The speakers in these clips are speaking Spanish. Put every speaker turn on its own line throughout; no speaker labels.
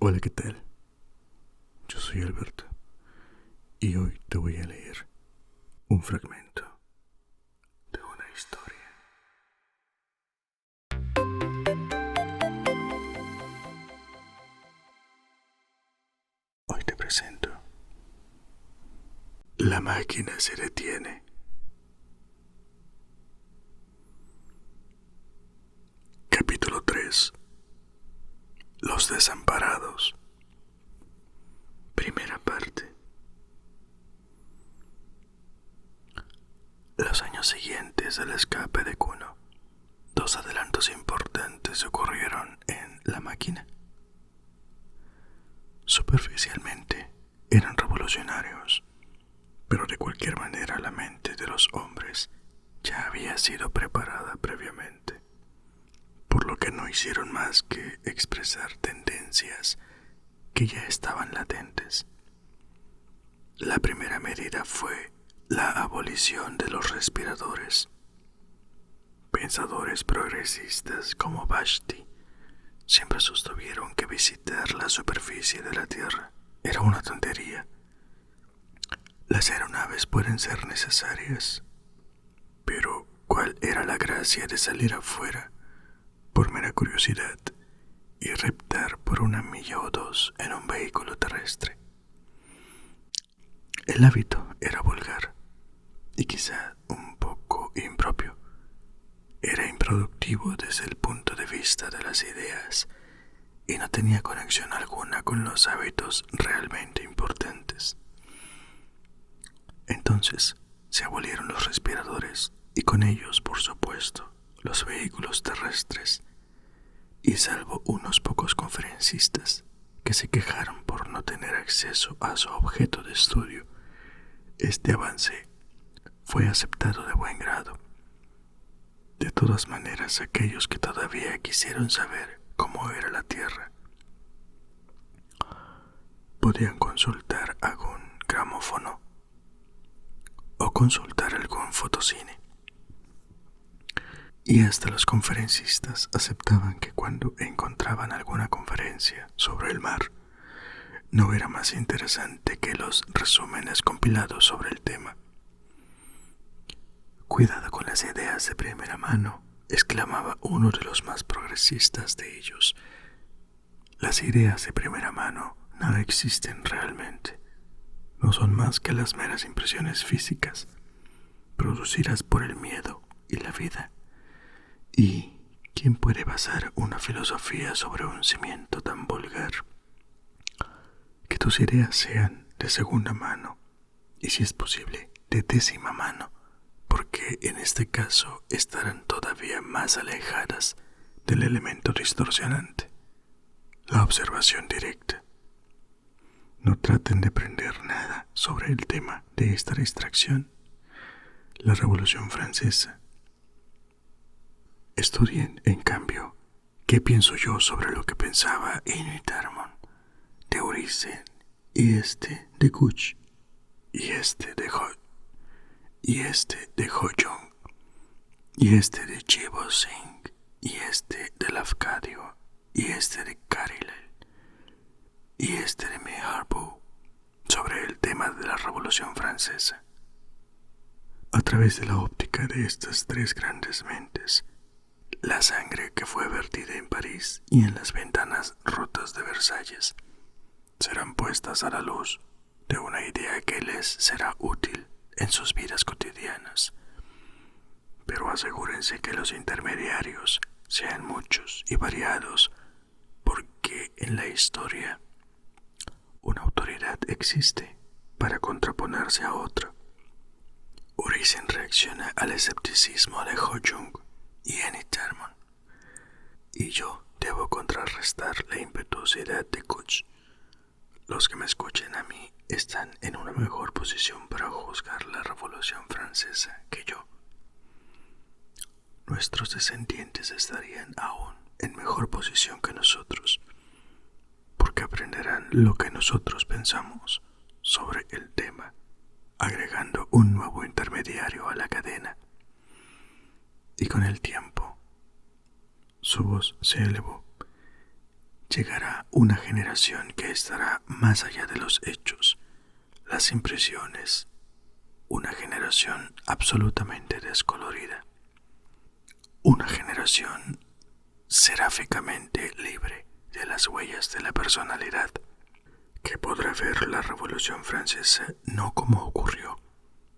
Hola, ¿qué tal? Yo soy Alberto y hoy te voy a leer un fragmento de una historia. Hoy te presento La máquina se detiene. Capítulo 3. Los desamparados. Primera parte. Los años siguientes al escape de Kuno, dos adelantos importantes ocurrieron en La máquina. Superficialmente eran revolucionarios, pero de cualquier manera la mente de los hombres ya había sido preparada previamente, por lo que no hicieron más que expresar tendencias que ya estaban latentes. La primera medida fue la abolición de los respiradores. Pensadores progresistas como Vashti siempre sostuvieron que visitar la superficie de la Tierra era una tontería. Las aeronaves pueden ser necesarias, pero ¿cuál era la gracia de salir afuera por mera curiosidad y reptar por una milla o dos en un vehículo terrestre? El hábito era vulgar y quizá un poco impropio. Era improductivo desde el punto de vista de las ideas y no tenía conexión alguna con los hábitos realmente importantes. Entonces se abolieron los respiradores y con ellos, por supuesto, los vehículos terrestres, y salvo unos pocos conferencistas que se quejaron por no tener acceso a su objeto de estudio, este avance fue aceptado de buen grado. De todas maneras, aquellos que todavía quisieron saber cómo era la Tierra podían consultar algún gramófono o consultar algún fotocine. Y hasta los conferencistas aceptaban que cuando encontraban alguna conferencia sobre el mar, no era más interesante que los resúmenes compilados sobre el tema. «Cuidado con las ideas de primera mano», exclamaba uno de los más progresistas de ellos. «Las ideas de primera mano no existen realmente. No son más que las meras impresiones físicas, producidas por el miedo y la vida. ¿Y quién puede basar una filosofía sobre un cimiento tan vulgar? Que tus ideas sean de segunda mano, y si es posible, de décima mano, porque en este caso estarán todavía más alejadas del elemento distorsionante, la observación directa. No traten de aprender nada sobre el tema de esta distracción, la Revolución Francesa. Estudien, en cambio, qué pienso yo sobre lo que pensaba Inwitarmon, de Urizen, y este de Kuch, y este de Hot, y este de Ho-Jung, y este de Chibo Singh, y este de Lafcadio, y este de Carlyle, y este de Miharbu, sobre el tema de la Revolución Francesa. A través de la óptica de estas tres grandes mentes, la sangre que fue vertida en París y en las ventanas rotas de Versalles serán puestas a la luz de una idea que les será útil en sus vidas cotidianas. Pero asegúrense que los intermediarios sean muchos y variados, porque en la historia una autoridad existe para contraponerse a otra. Urizen reacciona al escepticismo de Ho-Jung y Inwitarmon, y yo debo contrarrestar la impetuosidad de Kuch. Los que me escuchen a mí están en una mejor posición para juzgar la Revolución Francesa que yo. Nuestros descendientes estarían aún en mejor posición que nosotros, porque aprenderán lo que nosotros pensamos sobre el tema, agregando un nuevo intermediario a la cadena. Y con el tiempo, su voz se elevó. llegará una generación que estará más allá de los hechos, las impresiones, una generación absolutamente descolorida, una generación seráficamente libre de las huellas de la personalidad, que podrá ver la Revolución Francesa no como ocurrió,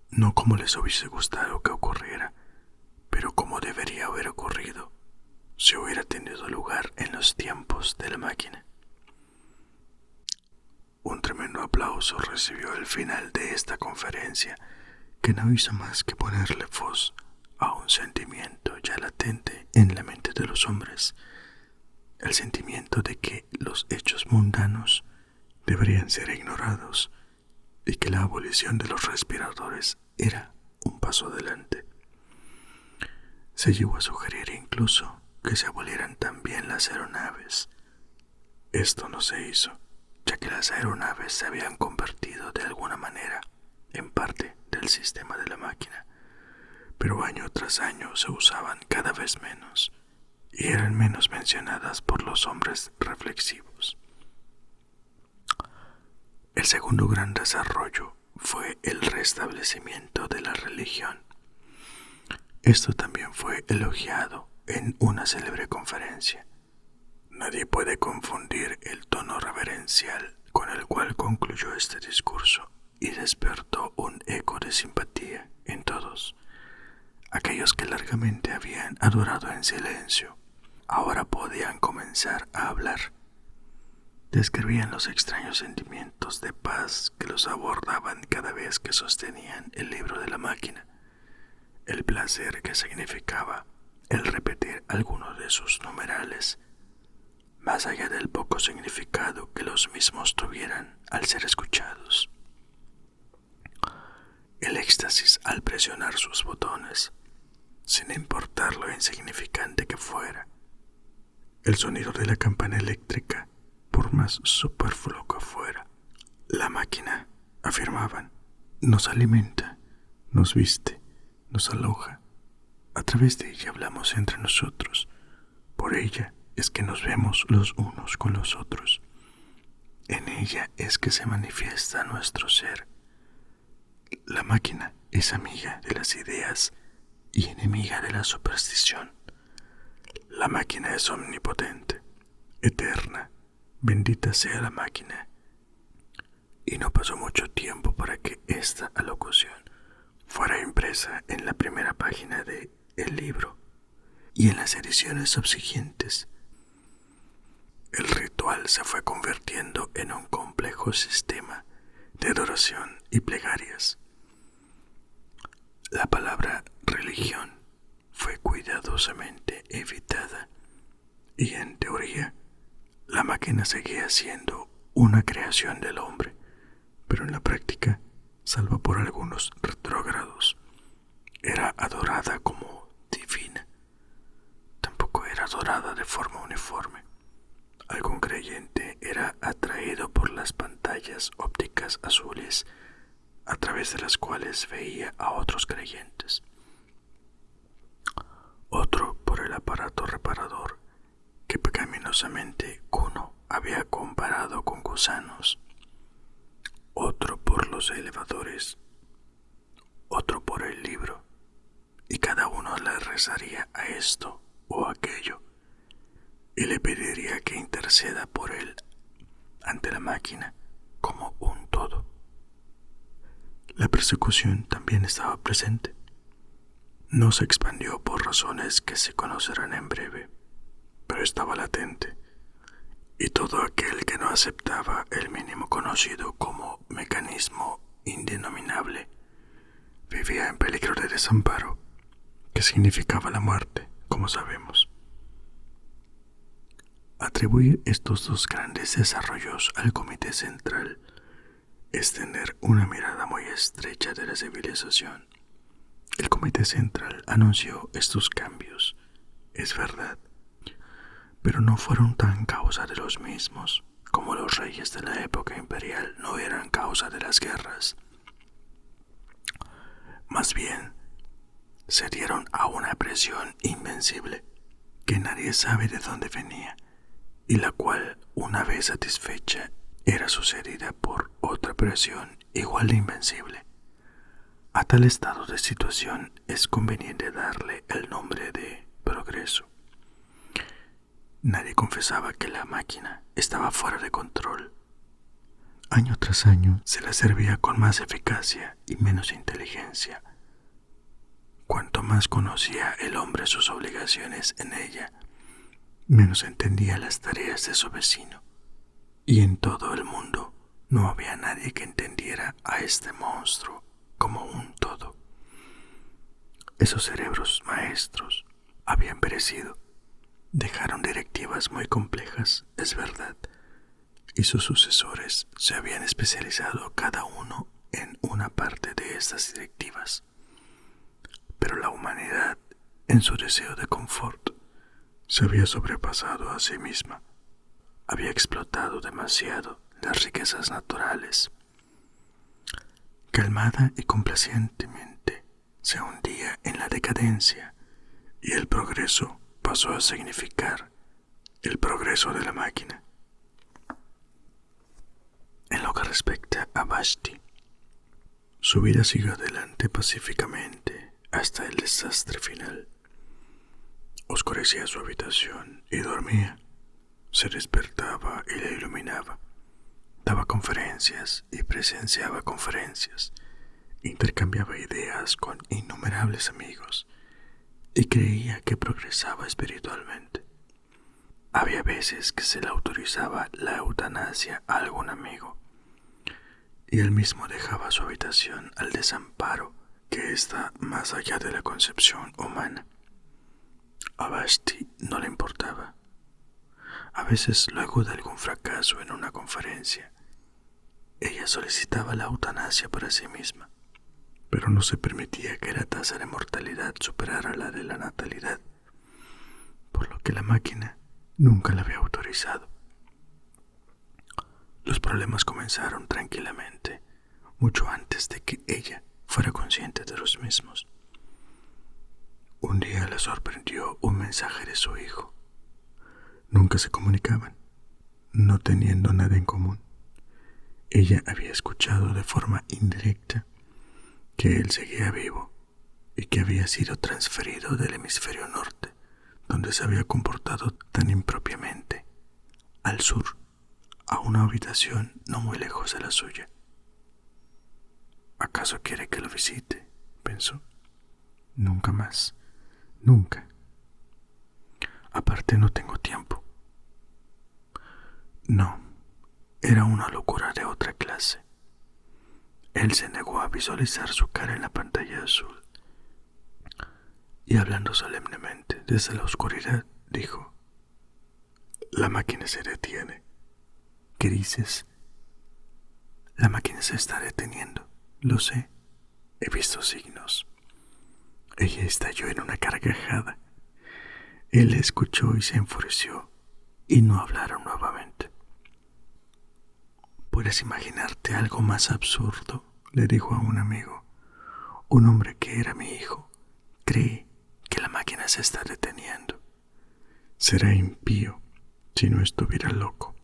no como les hubiese gustado que ocurriera, pero como debería haber ocurrido si hubiera tenido lugar en los tiempos de la máquina. Un tremendo aplauso recibió el final de esta conferencia, que no hizo más que ponerle voz a un sentimiento ya latente en la mente de los hombres, el sentimiento de que los hechos mundanos deberían ser ignorados y que la abolición de los respiradores era un paso adelante. Se llegó a sugerir incluso que se abolieran también las aeronaves. Esto no se hizo, ya que las aeronaves se habían convertido de alguna manera en parte del sistema de la máquina, pero año tras año se usaban cada vez menos y eran menos mencionadas por los hombres reflexivos. El segundo gran desarrollo fue el restablecimiento de la religión. Esto también fue elogiado en una célebre conferencia. Nadie puede confundir el tono reverencial con el cual concluyó este discurso y despertó un eco de simpatía en todos. Aquellos que largamente habían adorado en silencio, ahora podían comenzar a hablar. Describían los extraños sentimientos de paz que los abordaban cada vez que sostenían el libro de la máquina, el placer que significaba el repetir alguno de sus numerales, más allá del poco significado que los mismos tuvieran al ser escuchados. El éxtasis al presionar sus botones, sin importar lo insignificante que fuera. El sonido de la campana eléctrica, por más superfluo que fuera. La máquina, afirmaban, nos alimenta, nos viste, nos aloja. A través de ella hablamos entre nosotros. Por ella es que nos vemos los unos con los otros. En ella es que se manifiesta nuestro ser. La máquina es amiga de las ideas y enemiga de la superstición. La máquina es omnipotente, eterna, bendita sea la máquina. Y no pasó mucho tiempo para que esta alocución fuera impresa en la primera página de el libro y en las ediciones subsiguientes. El ritual se fue convirtiendo en un complejo sistema de adoración y plegarias. La palabra religión fue cuidadosamente evitada y, en teoría, la máquina seguía siendo una creación del hombre, pero en la práctica, salvo por algunos retrógrados, era adorada como divina. Tampoco era adorada de forma uniforme. Algún creyente era atraído por las pantallas ópticas azules a través de las cuales veía a otros creyentes. Otro por el aparato reparador que pecaminosamente Kuno había comparado con gusanos. Otro por los elevadores. Otro por el libro. Y cada uno le rezaría a esto o aquello y le pediría que interceda por él ante la máquina como un todo. La persecución también estaba presente. No se expandió por razones que se conocerán en breve, pero estaba latente, y todo aquel que no aceptaba el mínimo conocido como mecanismo indenominable vivía en peligro de desamparo, que significaba la muerte, como sabemos. Atribuir estos dos grandes desarrollos al Comité Central es tener una mirada muy estrecha de la civilización. El Comité Central anunció estos cambios, es verdad, pero no fueron tan causa de los mismos como los reyes de la época imperial no eran causa de las guerras. Más bien, se dieron a una presión invencible que nadie sabe de dónde venía y la cual, una vez satisfecha, era sucedida por otra presión igual de invencible. A tal estado de situación es conveniente darle el nombre de progreso. Nadie confesaba que la máquina estaba fuera de control. Año tras año se la servía con más eficacia y menos inteligencia. Cuanto más conocía el hombre sus obligaciones en ella, menos entendía las tareas de su vecino. Y en todo el mundo no había nadie que entendiera a este monstruo como un todo. Esos cerebros maestros habían perecido. Dejaron directivas muy complejas, es verdad, y sus sucesores se habían especializado cada uno en una parte de estas directivas. Pero la humanidad, en su deseo de confort, se había sobrepasado a sí misma. Había explotado demasiado las riquezas naturales. Calmada y complacientemente se hundía en la decadencia, y el progreso pasó a significar el progreso de la máquina. En lo que respecta a Vashti, su vida siguió adelante pacíficamente hasta el desastre final. Oscurecía su habitación y dormía. Se despertaba y la iluminaba. Daba conferencias y presenciaba conferencias. Intercambiaba ideas con innumerables amigos y creía que progresaba espiritualmente. Había veces que se le autorizaba la eutanasia a algún amigo y él mismo dejaba su habitación al desamparo que está más allá de la concepción humana. A Vashti no le importaba. A veces, luego de algún fracaso en una conferencia, ella solicitaba la eutanasia para sí misma, pero no se permitía que la tasa de mortalidad superara la de la natalidad, por lo que la máquina nunca la había autorizado. Los problemas comenzaron tranquilamente, mucho antes de que ella fuera consciente de los mismos. Un día la sorprendió un mensaje de su hijo. Nunca se comunicaban, no teniendo nada en común. Ella había escuchado de forma indirecta que él seguía vivo y que había sido transferido del hemisferio norte, donde se había comportado tan impropiamente, al sur, a una habitación no muy lejos de la suya. ¿Acaso quiere que lo visite?, pensó. Nunca más, nunca. Aparte no tengo tiempo. No, era una locura de otra clase. Él se negó a visualizar su cara en la pantalla azul y, hablando solemnemente desde la oscuridad, dijo: la máquina se detiene. ¿Qué dices? La máquina se está deteniendo, lo sé. He visto signos. Ella estalló en una carcajada. Él escuchó y se enfureció, y no hablaron nuevamente. ¿Puedes imaginarte algo más absurdo?, le dijo a un amigo. Un hombre que era mi hijo cree que la máquina se está deteniendo. Será impío si no estuviera loco.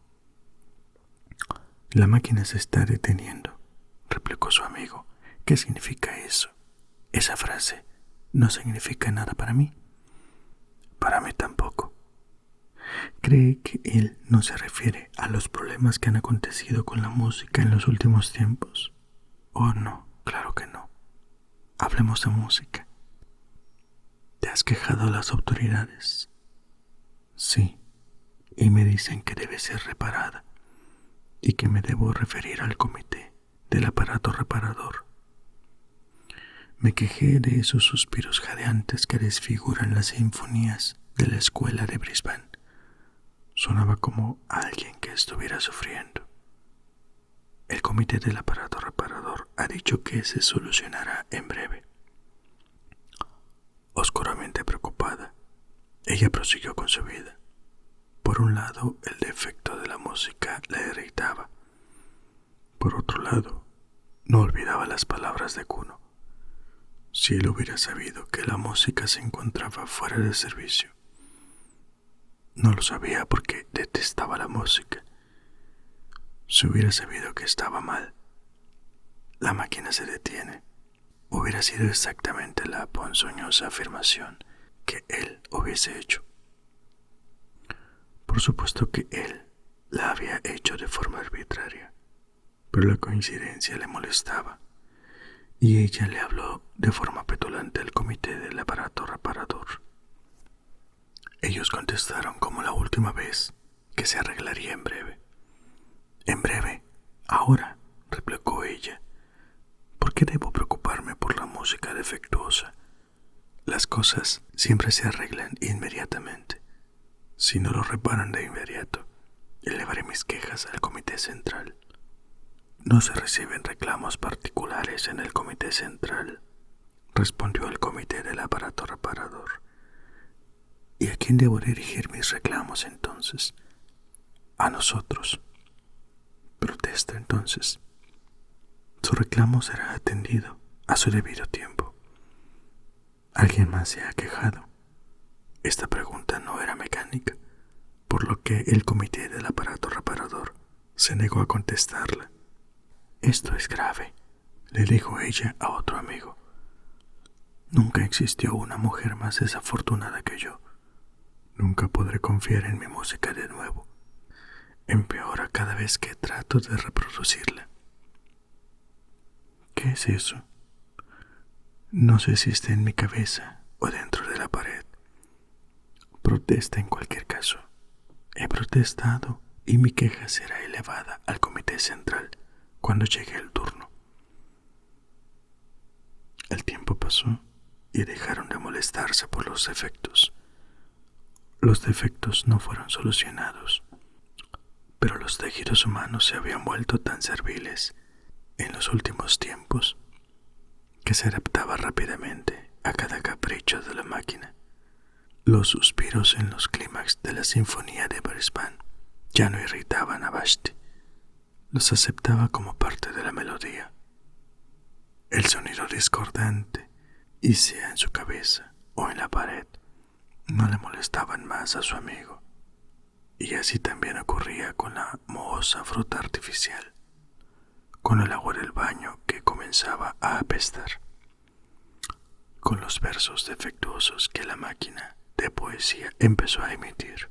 La máquina se está deteniendo, replicó su amigo. ¿Qué significa eso? Esa frase no significa nada para mí. Para mí tampoco. ¿Cree que él no se refiere a los problemas que han acontecido con la música en los últimos tiempos? Oh, no, claro que no. Hablemos de música. ¿Te has quejado a las autoridades? Sí, y me dicen que debe ser reparada y que me debo referir al comité del aparato reparador. Me quejé de esos suspiros jadeantes que desfiguran las sinfonías de la escuela de Brisbane. Sonaba como alguien que estuviera sufriendo. El comité del aparato reparador ha dicho que se solucionará en breve. Oscuramente preocupada, ella prosiguió con su vida. Por un lado, el defecto de la música la irritaba. Por otro lado, no olvidaba las palabras de Kuno. Si él hubiera sabido que la música se encontraba fuera de servicio, No lo sabía porque detestaba la música. Si hubiera sabido que estaba mal, la máquina se detiene. Hubiera sido exactamente la ponzoñosa afirmación que él hubiese hecho. Por supuesto que él la había hecho de forma arbitraria, pero la coincidencia le molestaba, y ella le habló de forma petulante al comité del aparato reparador. Ellos contestaron como la última vez, que se arreglaría en breve. En breve, ahora, replicó ella. ¿Por qué debo preocuparme por la música defectuosa? Las cosas siempre se arreglan inmediatamente. Si no lo reparan de inmediato, elevaré mis quejas al comité central. No se reciben reclamos particulares en el comité central, respondió el comité del aparato reparador. ¿Y a quién debo dirigir mis reclamos entonces? A nosotros. Protesta entonces. Su reclamo será atendido a su debido tiempo. ¿Alguien más se ha quejado? Esta pregunta no era mecánica, por lo que el comité del aparato reparador se negó a contestarla. Esto es grave, le dijo ella a otro amigo. Nunca existió una mujer más desafortunada que yo. Nunca podré confiar en mi música de nuevo. Empeora cada vez que trato de reproducirla. ¿Qué es eso? No sé si está en mi cabeza o dentro de la pared. Protesta en cualquier caso. He protestado y mi queja será elevada al comité central cuando llegue el turno. El tiempo pasó y dejaron de molestarse por los defectos. Los defectos no fueron solucionados, pero los tejidos humanos se habían vuelto tan serviles en los últimos tiempos que se adaptaba rápidamente a cada capricho de la máquina. Los suspiros en los clímax de la sinfonía de Brisbane ya no irritaban a Vashti. Los aceptaba como parte de la melodía. El sonido discordante, y sea en su cabeza o en la pared, no le molestaban más a su amigo. Y así también ocurría con la mohosa fruta artificial, con el agua del baño que comenzaba a apestar, con los versos defectuosos que la máquina de poesía empezó a emitir.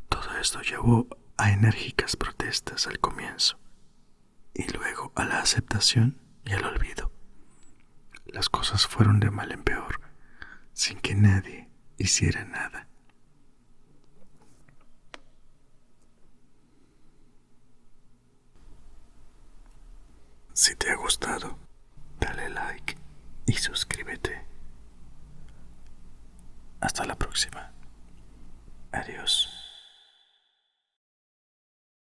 Todo esto llevó a enérgicas protestas al comienzo, y luego a la aceptación y al olvido. Las cosas fueron de mal en peor, sin que nadie hiciera nada. Si te ha gustado, dale like y suscríbete. Hasta la próxima. Adiós.